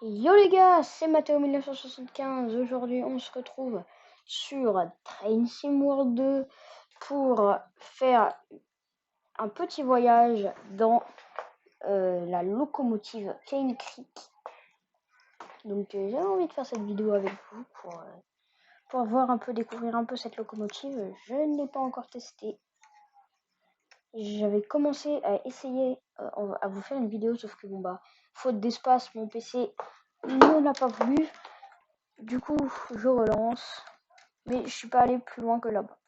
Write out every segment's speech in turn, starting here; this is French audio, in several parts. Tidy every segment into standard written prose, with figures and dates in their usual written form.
Yo les gars, c'est Mathéo 1975. Aujourd'hui, on se retrouve sur Train Sim World 2 pour faire un petit voyage dans la locomotive Cane Creek. Donc, j'avais envie de faire cette vidéo avec vous pour voir un peu, découvrir un peu cette locomotive. Je ne l'ai pas encore testée. J'avais commencé à essayer à vous faire une vidéo, sauf que bon bah, faute d'espace, mon PC ne l'a pas voulu. Du coup, je relance, mais je suis pas allé plus loin que là-bas.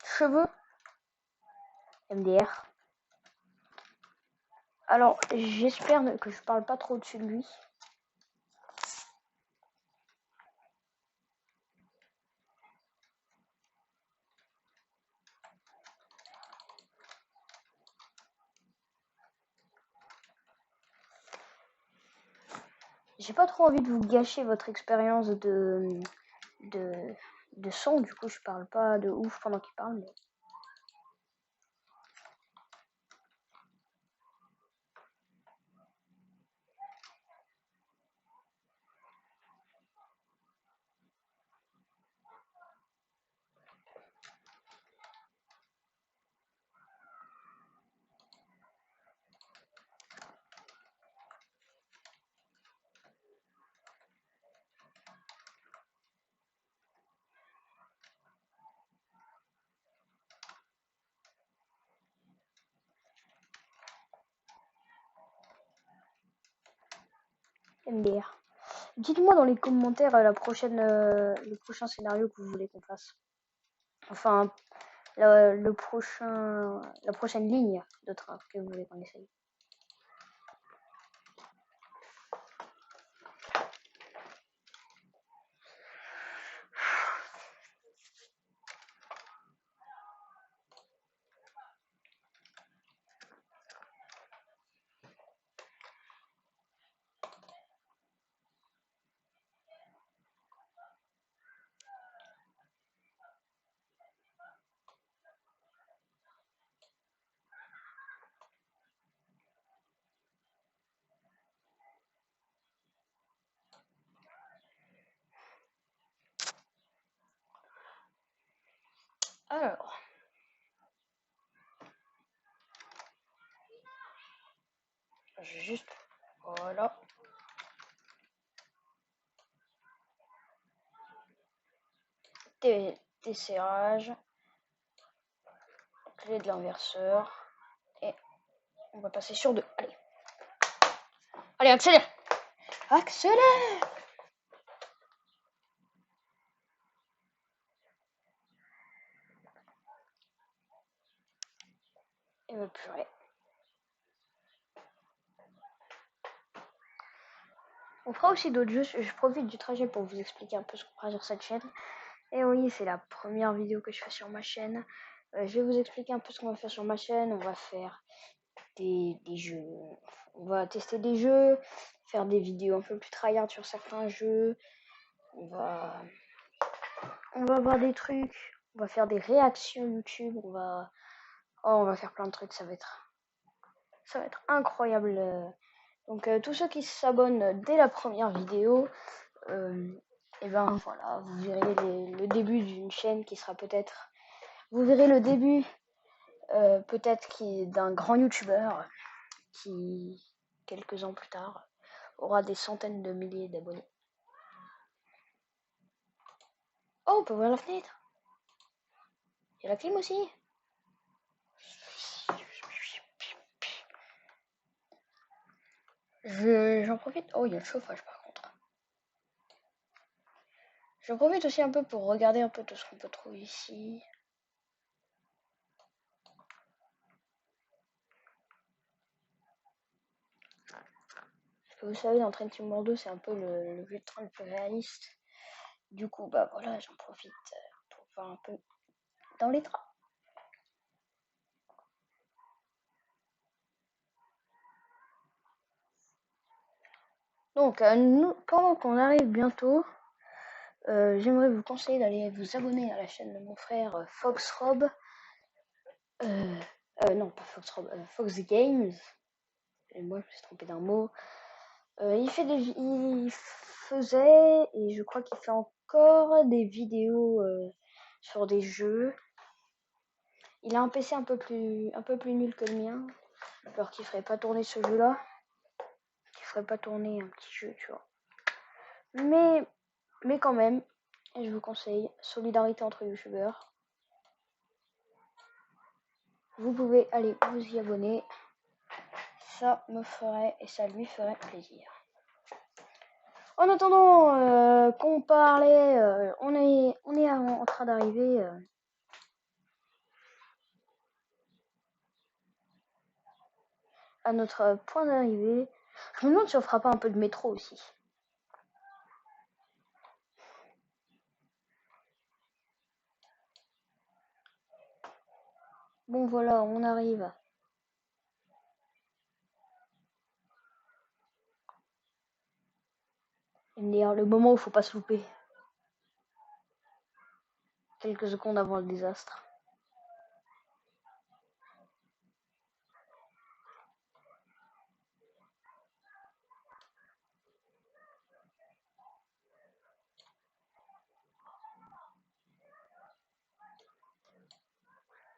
Cheveux, MDR. Alors, j'espère que je parle pas trop au-dessus de lui. J'ai pas trop envie de vous gâcher votre expérience de, de son, du coup je parle pas de ouf pendant qu'il parle. Mais... MDR. Dites-moi dans les commentaires le prochain scénario que vous voulez qu'on fasse. Enfin, la prochaine ligne de train que vous voulez qu'on essaye. Alors, juste, voilà. Desserrage, clé de l'inverseur, et on va passer sur 2. Allez. Allez, accélère. Accélère. Et me purée. On fera aussi d'autres jeux. Je profite du trajet pour vous expliquer un peu ce qu'on fera sur cette chaîne. Et oui, c'est la première vidéo que je fais sur ma chaîne. Je vais vous expliquer un peu ce qu'on va faire sur ma chaîne. On va faire des jeux. On va tester des jeux, faire des vidéos un peu plus tryhard sur certains jeux. On va voir des trucs. On va faire des réactions YouTube. On va faire plein de trucs. Ça va être incroyable. Donc tous ceux qui s'abonnent dès la première vidéo, et ben voilà, vous verrez le début d'une chaîne qui sera peut-être... Vous verrez le début peut-être d'un grand youtubeur qui, quelques ans plus tard, aura des centaines de milliers d'abonnés. Oh, on peut ouvrir la fenêtre. Il y a la clim aussi. J'en profite. Oh, il y a le chauffage par contre. J'en profite aussi un peu pour regarder un peu tout ce qu'on peut trouver ici. Parce que vous savez, dans Train Sim World 2, c'est un peu le jeu de train le plus réaliste. Du coup, bah voilà, j'en profite pour voir un peu dans les trains. Donc, pendant qu'on arrive bientôt, j'aimerais vous conseiller d'aller vous abonner à la chaîne de mon frère Foxrob. Non, pas Fox, Fox Games. Et moi, je me suis trompé d'un mot. Il faisait, et je crois qu'il fait encore des vidéos sur des jeux. Il a un PC un peu plus nul que le mien, alors qu'il ferait pas tourner ce jeu-là, qu'il ferait pas tourner un petit jeu, tu vois. Mais quand même, je vous conseille, solidarité entre youtubeurs. Vous pouvez aller vous y abonner. Ça me ferait et ça lui ferait plaisir. En attendant qu'on parlait, on est en train d'arriver à notre point d'arrivée. Je me demande si on fera pas un peu de métro aussi. Bon voilà, on arrive. Le moment où il faut pas se louper. Quelques secondes avant le désastre.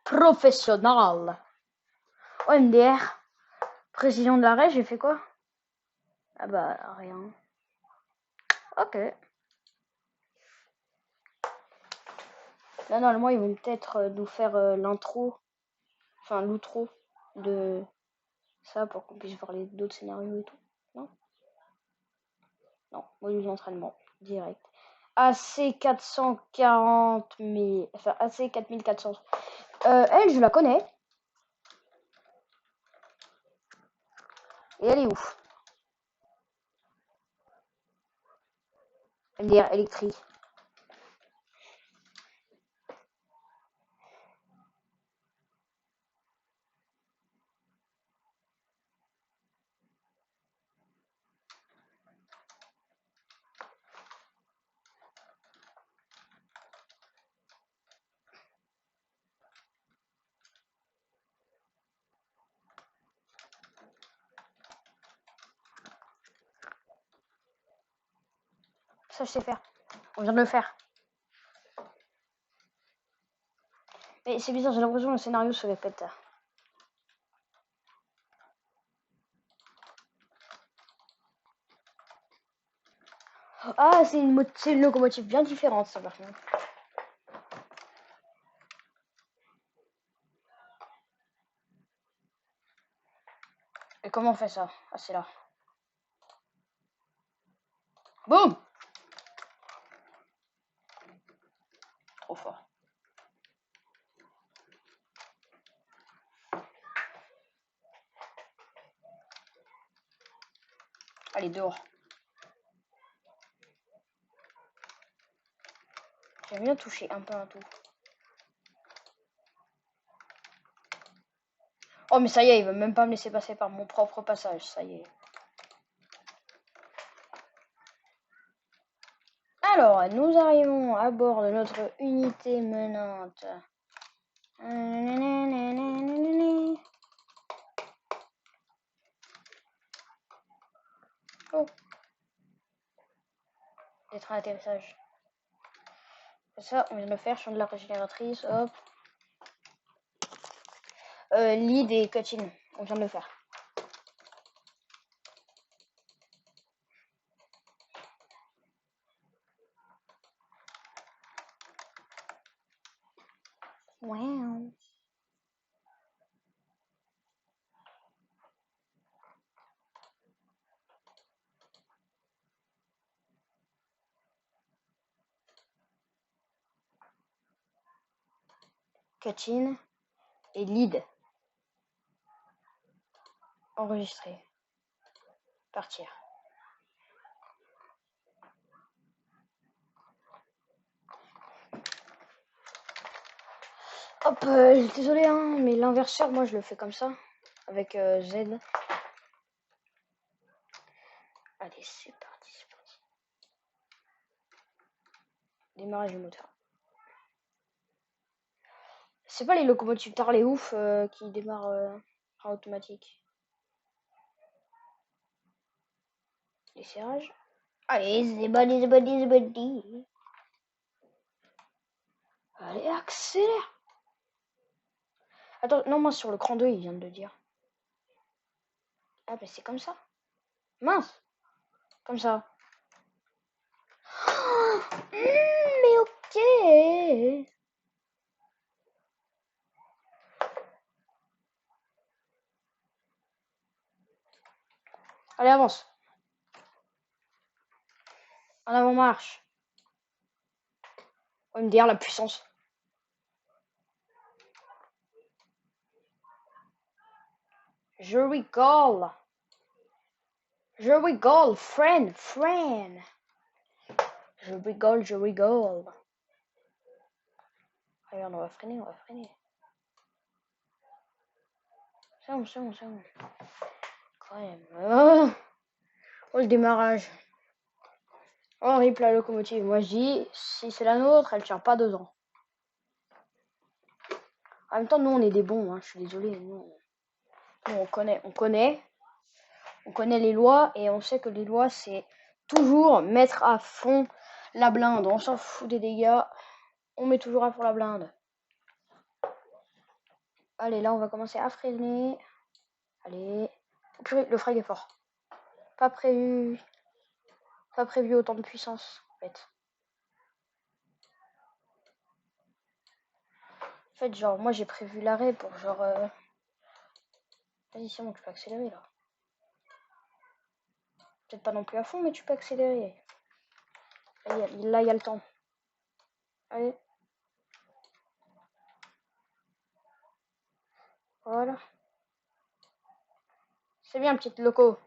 Professionnel. OMDR. Président de l'arrêt, j'ai fait quoi? Ah bah rien. Ok. Là normalement ils vont peut-être nous faire l'intro. Enfin l'outro de ça pour qu'on puisse voir les d'autres scénarios et tout. Non? Non, module d'entraînement, direct. AC 440 000, enfin AC 4400. Elle, je la connais. Et elle est où? MDR électrique. Ça, je sais faire. On vient de le faire. Mais c'est bizarre, j'ai l'impression que le scénario se répète. Ah, c'est une locomotive bien différente, ça, par contre. Et comment on fait ça? Ah, c'est là. Boum! Trop fort. Allez, dehors. J'aime bien toucher un peu à tout. Oh, mais ça y est, il va même pas me laisser passer par mon propre passage, ça y est. Alors, nous arrivons à bord de notre unité menante. Oh. Des trains d'atterrissage. Ça, on vient de le faire, champ de la régénératrice, hop. Lead et cutscene, on vient de le faire. Wow. Cutscene et lead. Enregistrer. Partir. Hop, désolé, hein, mais l'inverseur, moi je le fais comme ça, avec Z. Allez, c'est parti, c'est parti. Démarrage du moteur. C'est pas les locomotives tard les ouf qui démarrent en automatique. Les serrages. Allez, c'est body. Allez, accélère. Attends, non, moi sur le cran 2, il vient de le dire. Ah, mais c'est comme ça. Mince. Comme ça. Mais ok. Allez, avance. En avant marche. On va me dire la puissance. Je rigole. Je rigole, friend. Je rigole. Regarde, on va freiner. C'est bon. Quand même. Oh, le démarrage. Oh, rip la locomotive. Moi, je dis, si c'est la nôtre, elle tient pas 2 ans. En même temps, nous, on est des bons. Hein, je suis désolé. Nous, on connaît les lois et on sait que les lois, c'est toujours mettre à fond la blinde. On s'en fout des dégâts. On met toujours à fond la blinde. Allez, là, on va commencer à freiner. Allez. Le frag est fort. Pas prévu autant de puissance, en fait. En fait, genre, moi, j'ai prévu l'arrêt pour genre... Vas-y, c'est bon, tu peux accélérer, là. Peut-être pas non plus à fond, mais tu peux accélérer. Là, il y a le temps. Allez. Voilà. C'est bien, petite loco.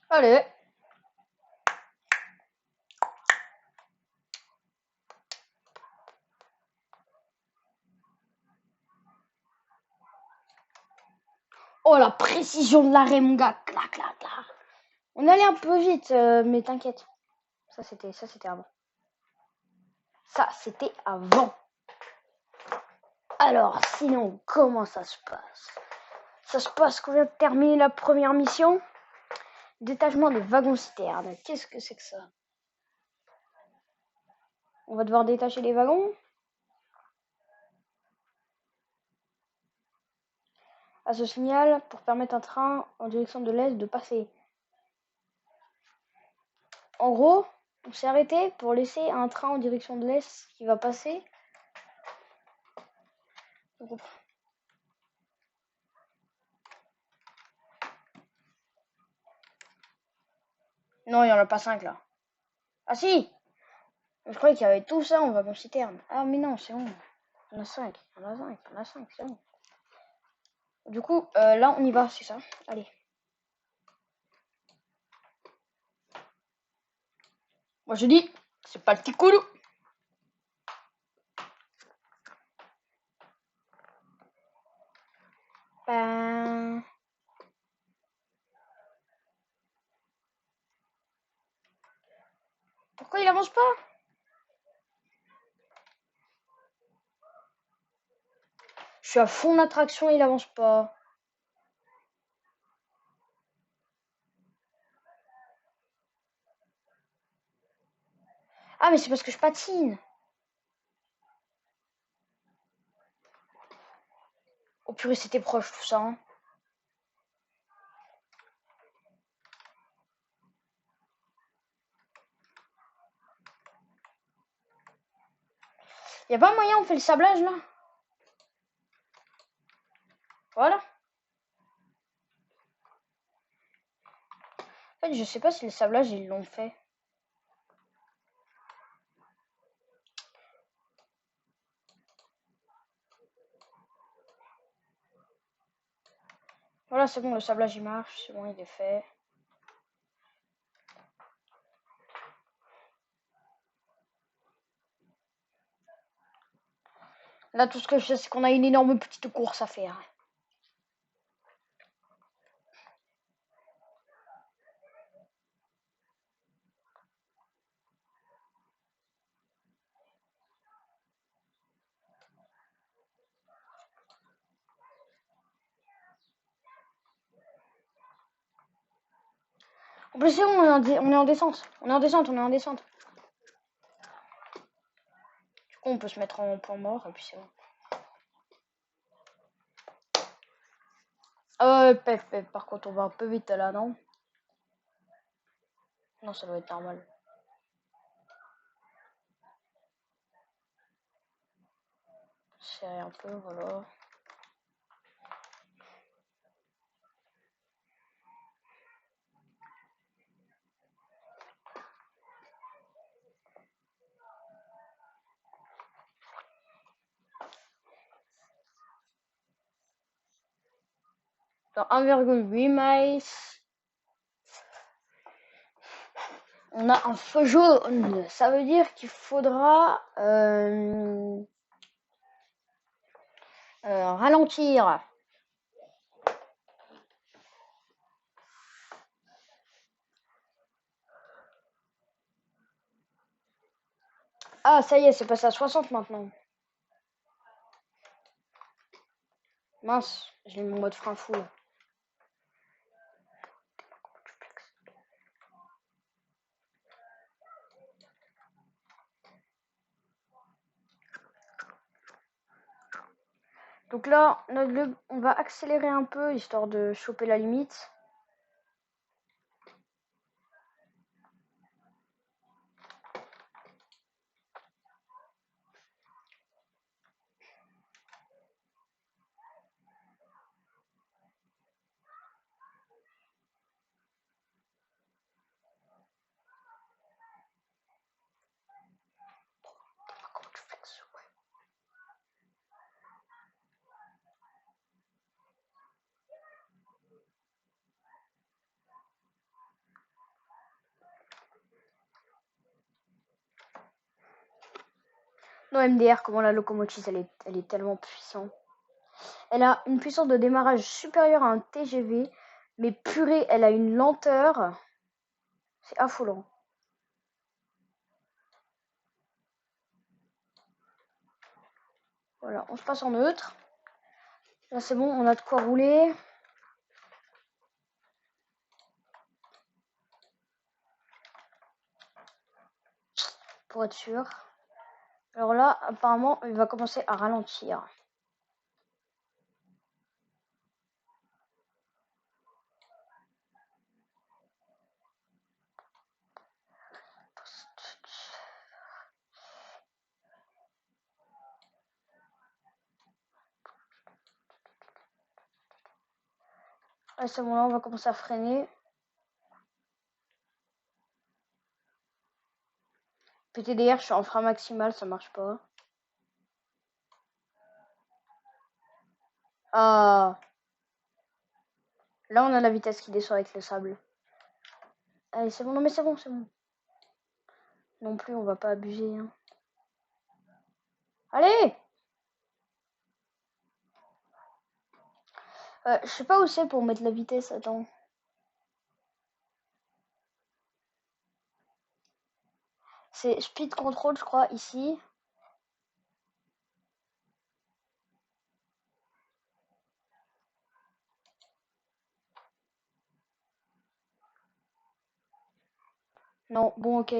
Allez. Oh, la précision de l'arrêt, mon gars. Clac. On allait un peu vite, mais t'inquiète. Ça, c'était avant. Alors, sinon, comment ça se passe? Ça se passe qu'on vient de terminer la première mission. Détachement des wagons-citernes. Qu'est-ce que c'est que ça? On va devoir détacher les wagons. À ce signal pour permettre un train en direction de l'est de passer. En gros, on s'est arrêté pour laisser un train en direction de l'est qui va passer. Non, il n'y en a pas 5 là. Ah si! Je croyais qu'il y avait tout ça en wagon-citerne. Ah mais non, c'est bon. Il y en a 5, c'est bon. Du coup, là on y va, c'est ça. Allez. Moi je dis, c'est pas le petit coulou. Ben... Pourquoi il avance pas? Je suis à fond d'attraction, il avance pas. Ah mais c'est parce que je patine. Oh purée, c'était proche tout ça. Hein. Y a pas moyen, on fait le sablage là? Voilà. En fait, je sais pas si le sablage ils l'ont fait. Voilà, c'est bon, le sablage il marche, c'est bon, il est fait. Là, tout ce que je sais, c'est qu'on a une énorme petite course à faire. En plus, c'est bon, on est en descente. On est en descente, on est en descente. Du coup, on peut se mettre en point mort, et puis c'est bon. Par contre, on va un peu vite là, non? Non, ça doit être normal. Serrer un peu, voilà. Dans 1,8 miles, on a un feu jaune. Ça veut dire qu'il faudra ralentir. Ah, ça y est, c'est passé à 60 maintenant. Mince, j'ai mis mon mode frein full. Donc là, on va accélérer un peu, histoire de choper la limite. Non, MDR, comment la locomotive, elle est tellement puissante. Elle a une puissance de démarrage supérieure à un TGV, mais purée, elle a une lenteur. C'est affolant. Voilà, on se passe en neutre. Là, c'est bon, on a de quoi rouler. Pour être sûr. Alors là, apparemment, il va commencer à ralentir. À ce moment-là, on va commencer à freiner. PTDR, je suis en frein maximal, ça marche pas. Ah. Là, on a la vitesse qui descend avec le sable. Allez, c'est bon, non mais c'est bon, c'est bon. Non plus, on va pas abuser. Hein. Allez! Je sais pas où c'est pour mettre la vitesse, attends. C'est speed control, je crois, ici. Non, bon, ok.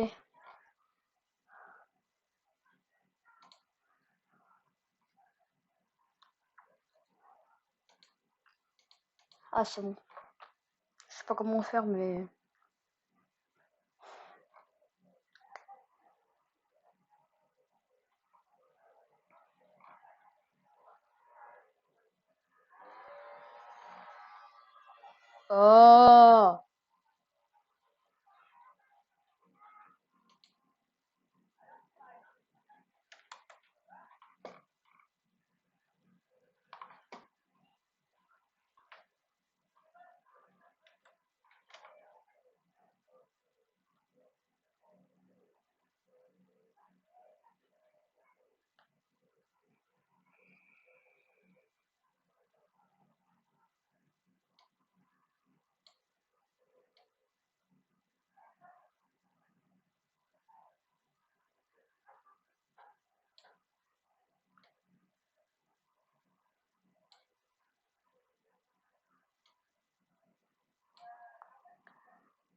Ah, c'est bon. Je sais pas comment faire, mais... Oh!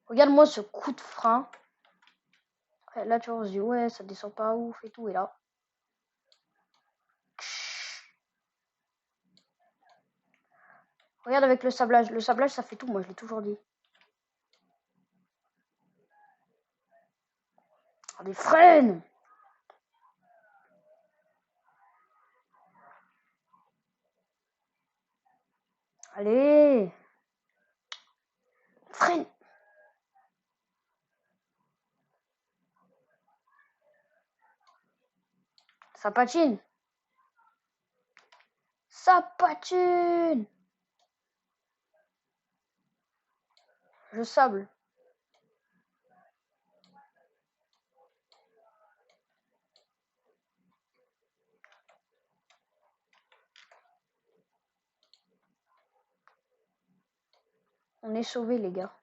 Regarde-moi ce coup de frein. Là, tu vois, on se dit, ouais, ça descend pas ouf et tout. Et là. Regarde avec le sablage. Le sablage, ça fait tout. Moi, je l'ai toujours dit. Ah, des freines! Allez! Freine! Ça patine! Ça patine! Je sable. On est sauvés, les gars.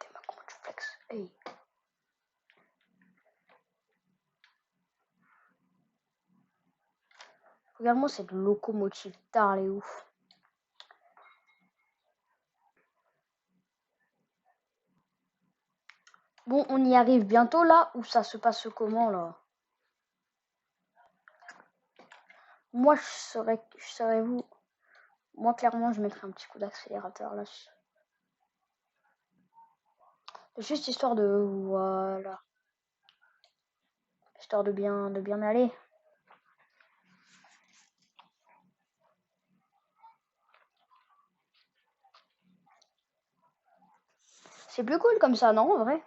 T'es ma comment tu flexes. Hey. Regarde-moi cette locomotive. Putain, elle est ouf. Bon, on y arrive bientôt là, ou ça se passe comment là? Moi, je serais vous. Moi, clairement, je mettrais un petit coup d'accélérateur là. Juste histoire de, voilà, histoire de bien aller. C'est plus cool comme ça, non, en vrai?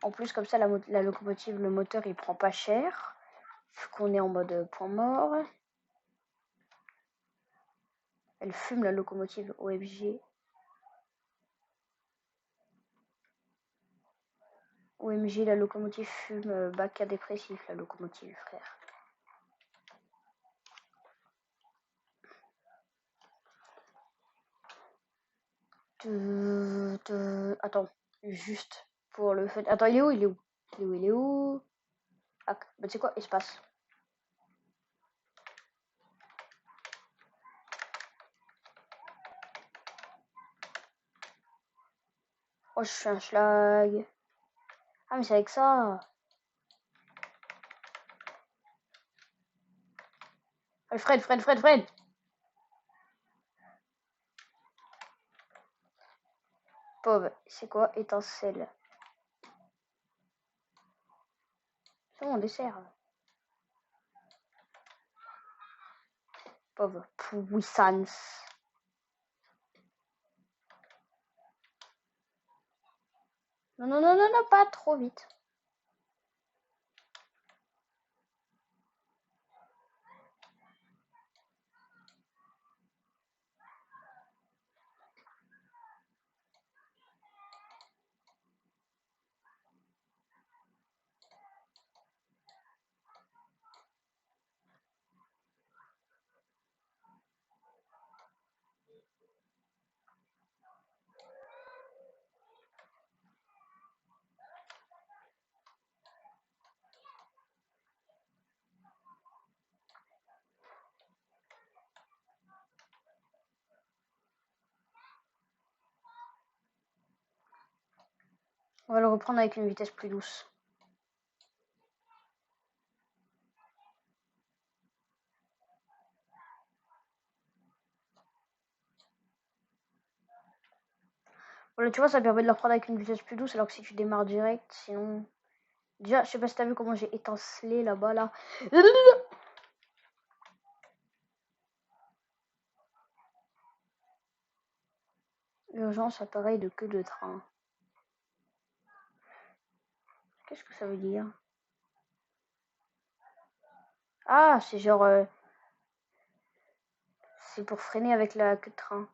En plus, comme ça, la locomotive, le moteur, il prend pas cher. Vu qu'on est en mode point mort. Elle fume la locomotive OMG. OMG, la locomotive fume, bac à dépressif, la locomotive, frère. Attends, juste pour le fait. Attends, il est où? Il est où? Il est où? Il est où? Ah, bah tu sais quoi? Espace. Oh, je suis un schlag. Ah, mais c'est avec ça. Fred, Fred, Fred, Fred. Pauvre, c'est quoi? Étincelle. C'est mon dessert. Pauvre puissance. Non, non, non, non, non, pas trop vite. On va le reprendre avec une vitesse plus douce. Voilà, tu vois, ça permet de le reprendre avec une vitesse plus douce, alors que si tu démarres direct, sinon... Déjà, je sais pas si t'as vu comment j'ai étincelé là-bas, là. Urgence, appareil de queue de train. Qu'est-ce que ça veut dire? Ah, c'est genre... c'est pour freiner avec la queue de train.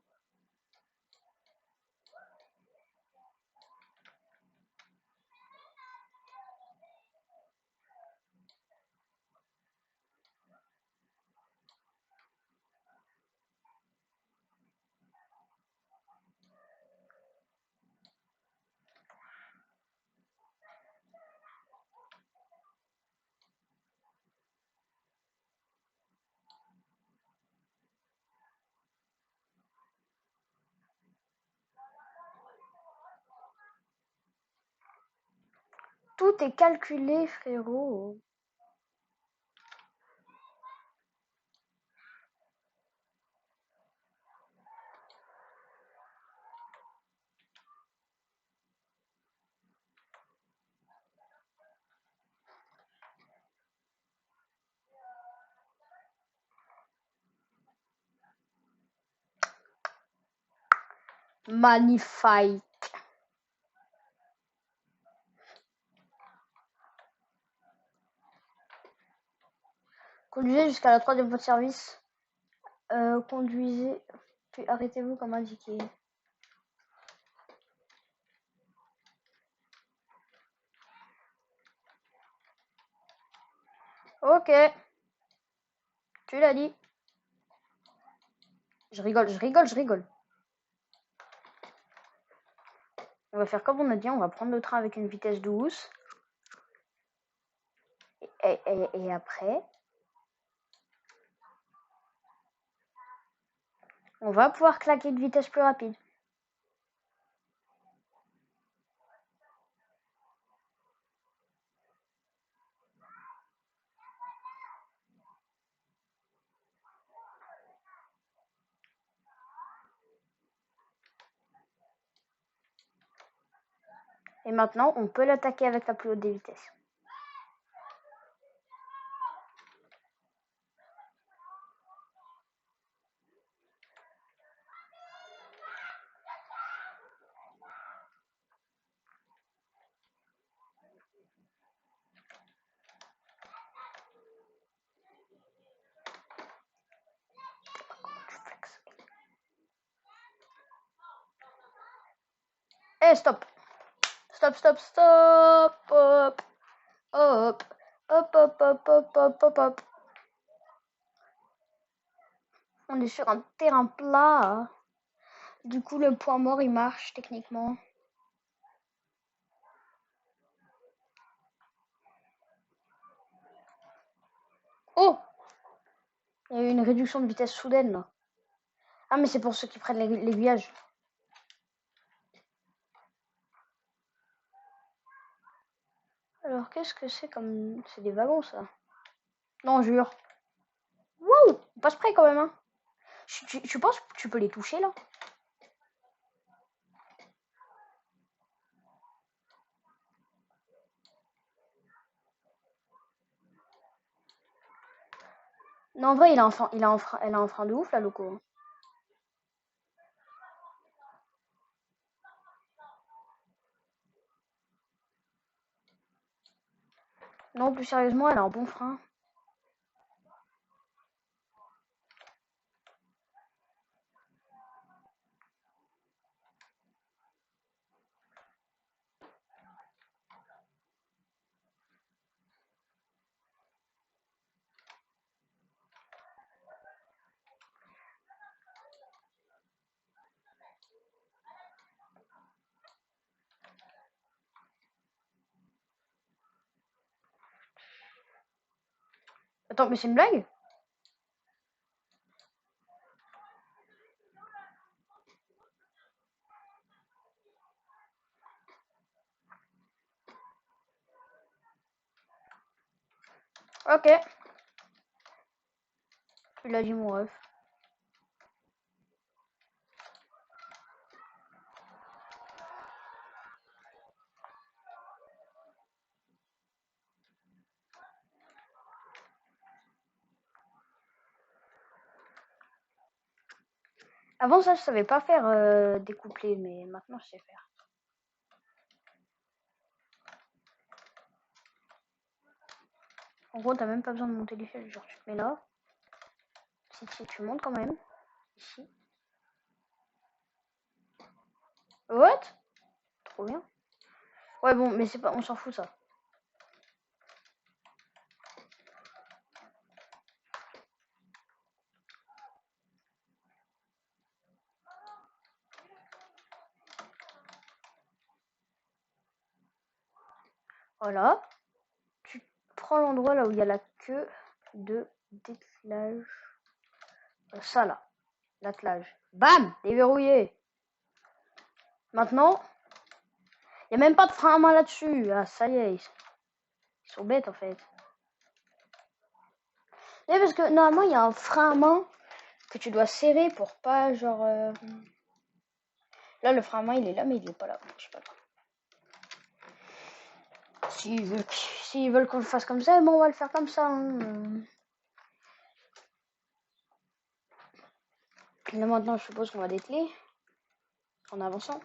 Tout est calculé, frérot. Magnifique. Conduisez jusqu'à la 3e voie de service. Conduisez, puis arrêtez-vous comme indiqué. Ok. Tu l'as dit. Je rigole, je rigole, je rigole. On va faire comme on a dit, on va prendre le train avec une vitesse douce. Et après, on va pouvoir claquer de vitesse plus rapide. Et maintenant, on peut l'attaquer avec la plus haute des vitesses. Et stop. Stop, stop, stop. Hop. Hop. Hop, hop, hop, hop, hop, hop, hop. On est sur un terrain plat. Du coup, le point mort, il marche techniquement. Oh! Il y a eu une réduction de vitesse soudaine, là. Ah, mais c'est pour ceux qui prennent l'aiguillage. Alors, qu'est-ce que c'est comme... C'est des wagons, ça. Non, jure. Wouh! On passe près, quand même, hein. Tu penses que tu peux les toucher, là? Non, en vrai, elle a un frein de ouf, la loco. Non, plus sérieusement, elle a un bon frein. Attends, mais c'est une blague? Ok. Tu l'as dit, mon ref. Avant ça, je savais pas faire des couplets, mais maintenant, je sais faire. En gros, t'as même pas besoin de monter l'échelle. Genre, tu te mets là. Si tu montes quand même. Ici. What? Trop bien. Ouais, bon, mais c'est pas... On s'en fout, ça. Voilà. Tu prends l'endroit là où il y a la queue de dételage. Ça, là. L'attelage. Bam! Déverrouillé. Maintenant, Il n'y a même pas de frein à main là-dessus. Ah, ça y est, ils sont bêtes en fait. Mais parce que normalement, il y a un frein à main que tu dois serrer pour pas genre... Là, le frein à main, il est là, mais il est pas là. Je sais pas trop. S'ils veulent qu'on le fasse comme ça, bon, on va le faire comme ça. Hein. Là, maintenant, je suppose qu'on va dételer en avançant.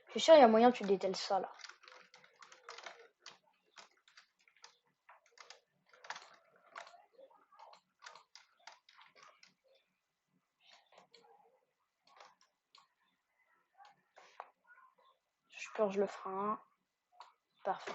Je suis sûr, il y a moyen que tu dételles ça, là. Je purge le frein. Parfait.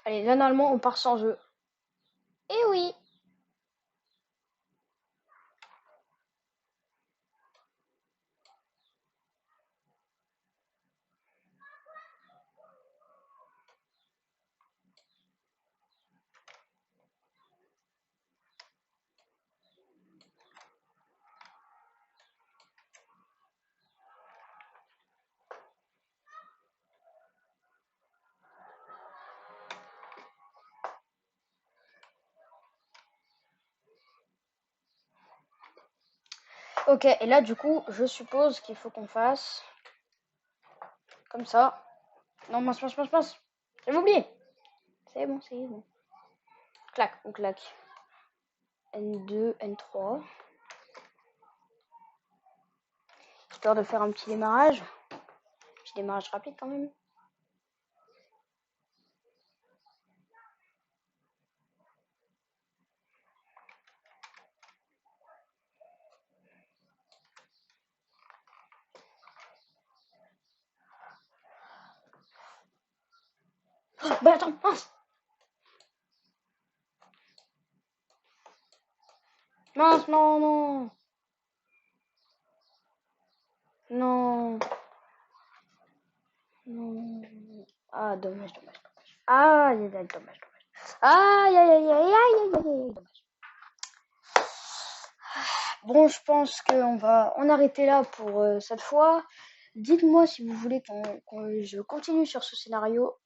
Allez, là, normalement, on part sans jeu. Eh oui! Ok, et là, du coup, je suppose qu'il faut qu'on fasse... Comme ça. Non, mince. J'avais oublié. C'est bon, c'est bon. Clac, on claque. N2, N3. Histoire de faire un petit démarrage. Petit démarrage rapide quand même. Oh, bah attends, mince. Mince, non. Non. Non. Ah, dommage. Ah, dommage. Aïe, dommage. Bon, je pense qu'on va en arrêter là pour cette fois. Dites-moi si vous voulez que je continue sur ce scénario.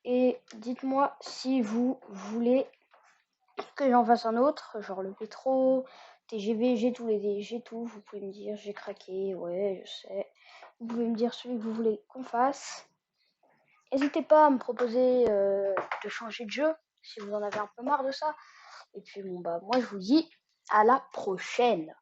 Et dites-moi si vous voulez que j'en fasse un autre, genre le pétro, TGV, j'ai tout. Vous pouvez me dire, j'ai craqué, ouais, je sais. Vous pouvez me dire celui que vous voulez qu'on fasse. N'hésitez pas à me proposer de changer de jeu si vous en avez un peu marre de ça. Et puis bon bah moi je vous dis à la prochaine.